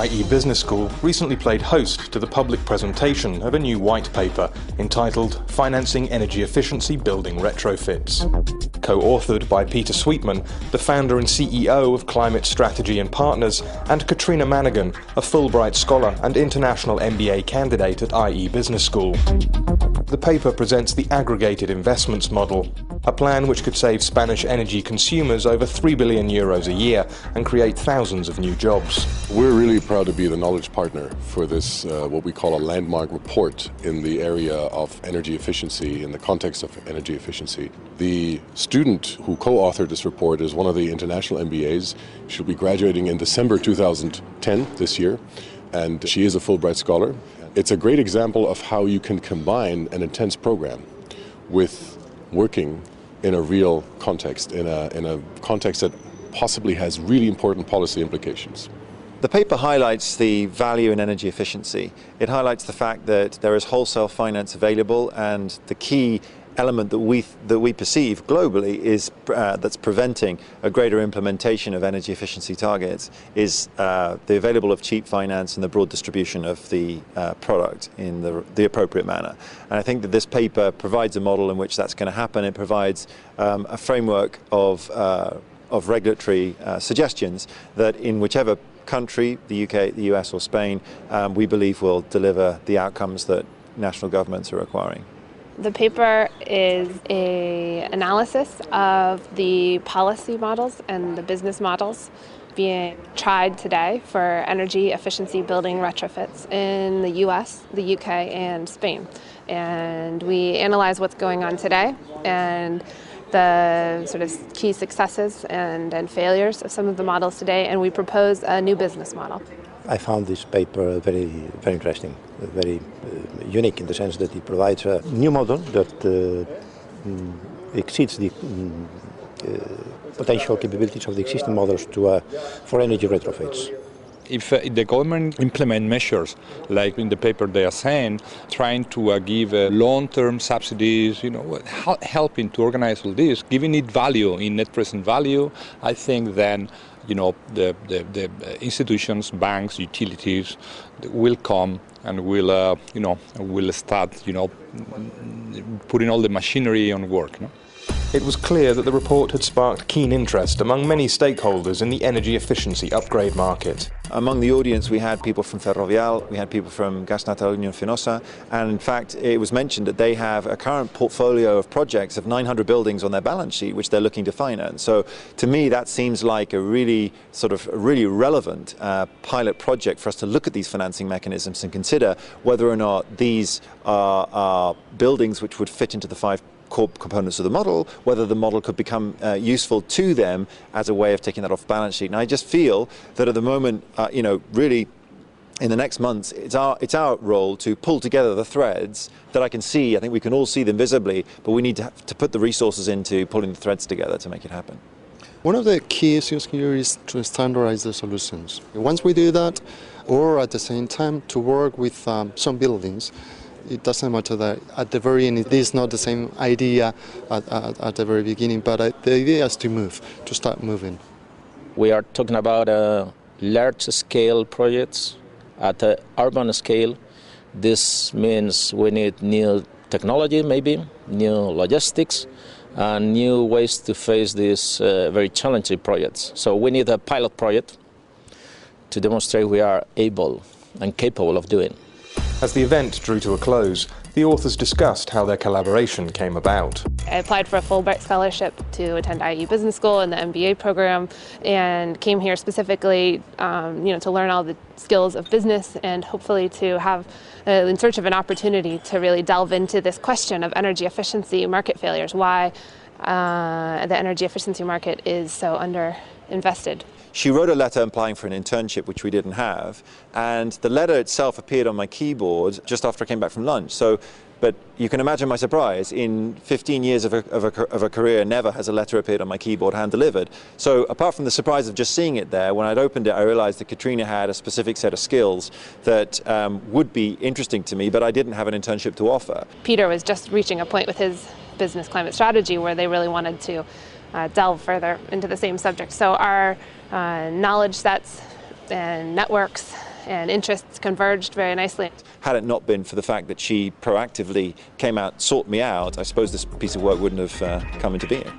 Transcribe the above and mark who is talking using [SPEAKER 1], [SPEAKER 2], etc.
[SPEAKER 1] IE Business School recently played host to the public presentation of a new white paper entitled Financing Energy Efficiency Building Retrofits. Co-authored by Peter Sweetman, the founder and CEO of Climate Strategy and Partners, and Katrina Manigan, a Fulbright scholar and international MBA candidate at IE Business School. The paper presents the aggregated investments model, a plan which could save Spanish energy consumers over €3 billion a year and create thousands of new jobs.
[SPEAKER 2] We're really proud to be the knowledge partner for this, what we call a landmark report in the area of energy efficiency, in the context of energy efficiency. The student who co-authored this report is one of the international MBAs. She'll be graduating in December 2010, this year, and she is a Fulbright scholar. It's a great example of how you can combine an intense program with working in a real context, in a context that possibly has really important policy implications.
[SPEAKER 3] The paper highlights the value in energy efficiency. It highlights the fact that there is wholesale finance available, and the key element that we perceive globally is that's preventing a greater implementation of energy efficiency targets is the available of cheap finance and the broad distribution of the product in the appropriate manner. And I think that this paper provides a model in which that's going to happen. It provides a framework of regulatory suggestions that in whichever country, the UK, the US or Spain, we believe will deliver the outcomes that national governments are requiring.
[SPEAKER 4] The paper is an analysis of the policy models and the business models being tried today for energy efficiency building retrofits in the US, the UK, and Spain. And we analyze what's going on today and the sort of key successes and failures of some of the models today, and we propose a new business model.
[SPEAKER 5] I found this paper very interesting, very unique in the sense that it provides a new model that exceeds the potential capabilities of the existing models for energy retrofits.
[SPEAKER 6] If the government implement measures, like in the paper they are saying, trying to give long-term subsidies, helping to organize all this, giving it value in net present value, I think then the institutions, banks, utilities will come and will start putting all the machinery on work. No?
[SPEAKER 1] It was clear that the report had sparked keen interest among many stakeholders in the energy efficiency upgrade market.
[SPEAKER 3] Among the audience we had people from Ferrovial, we had people from Gas Natural Unión Fenosa, and in fact it was mentioned that they have a current portfolio of projects of 900 buildings on their balance sheet which they're looking to finance. So to me that seems like a really relevant pilot project for us to look at these financing mechanisms and consider whether or not these are buildings which would fit into the 5 core components of the model, whether the model could become useful to them as a way of taking that off balance sheet. And I just feel that at the moment, really in the next months, it's our role to pull together the threads that I can see. I think we can all see them visibly, but we need to put the resources into pulling the threads together to make it happen.
[SPEAKER 7] One of the key issues here is to standardize the solutions. Once we do that, or at the same time to work with some buildings, it doesn't matter that at the very end it is not the same idea at the very beginning, but the idea is to start moving.
[SPEAKER 8] We are talking about large-scale projects at an urban scale. This means we need new technology, maybe, new logistics, and new ways to face these very challenging projects. So we need a pilot project to demonstrate we are able and capable of doing.
[SPEAKER 1] As the event drew to a close, the authors discussed how their collaboration came about.
[SPEAKER 4] I applied for a Fulbright scholarship to attend IE Business School in the MBA program and came here specifically to learn all the skills of business and hopefully to have in search of an opportunity to really delve into this question of energy efficiency market failures, why the energy efficiency market is so underinvested.
[SPEAKER 3] She wrote a letter applying for an internship, which we didn't have, and the letter itself appeared on my keyboard just after I came back from lunch. But you can imagine my surprise. In 15 years of a career, never has a letter appeared on my keyboard hand-delivered. So apart from the surprise of just seeing it there, when I'd opened it, I realized that Katrina had a specific set of skills that would be interesting to me, but I didn't have an internship to offer.
[SPEAKER 4] Peter was just reaching a point with his business climate strategy where they really wanted to delve further into the same subject. So our knowledge sets and networks and interests converged very nicely.
[SPEAKER 3] Had it not been for the fact that she proactively came out, sought me out, I suppose this piece of work wouldn't have come into being.